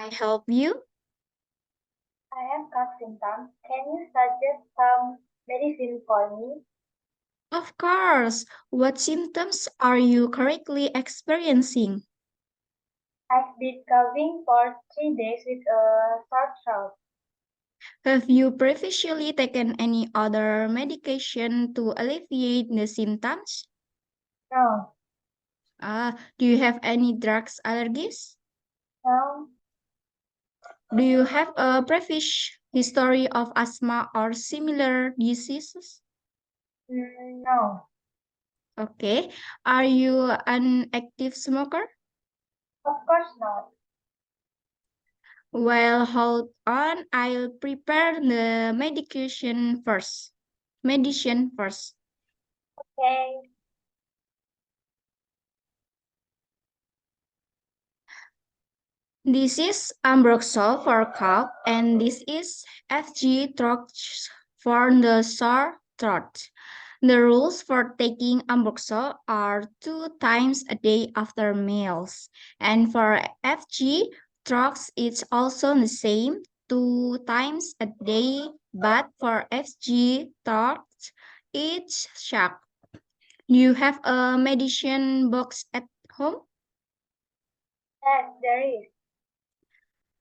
I help you? I have cough symptoms. Can you suggest some medicine for me? Of course. What symptoms are you currently experiencing? I've been coughing for 3 days with a sore throat. Have you previously taken any other medication to alleviate the symptoms? No, Do you have any drugs allergies? no, Do you have a previous history of asthma or similar diseases? no. Okay. Are you an active smoker? Of course not. Well, hold on. I'll prepare the Medicine first. Okay. This is Ambroxol for cough, and this is FG Trox for the sore throat. The rules for taking Ambroxol are 2 times a day after meals, and for FG Trox, it's also the same 2 times a day, but for FG Trox, it's shot. You have a medicine box at home? Yes, there is.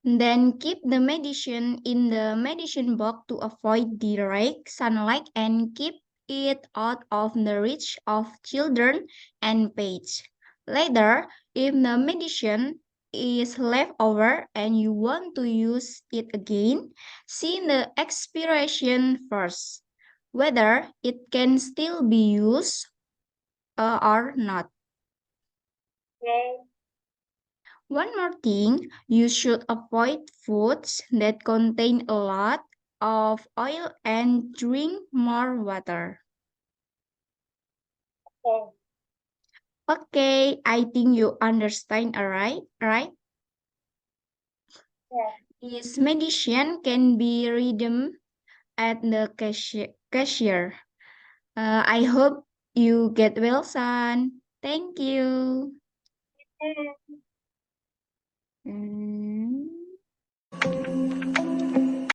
Then keep the medicine in the medicine box to avoid direct sunlight and keep it out of the reach of children and pets. Later, if the medicine is left over and you want to use it again, see the expiration first, whether it can still be used or not. Okay. One more thing, you should avoid foods that contain a lot of oil and drink more water. Okay. Okay, I think you understand, alright, right? Yes. This medicine can be redeemed at the cashier. I hope you get well, son. Thank you. Okay. Mm.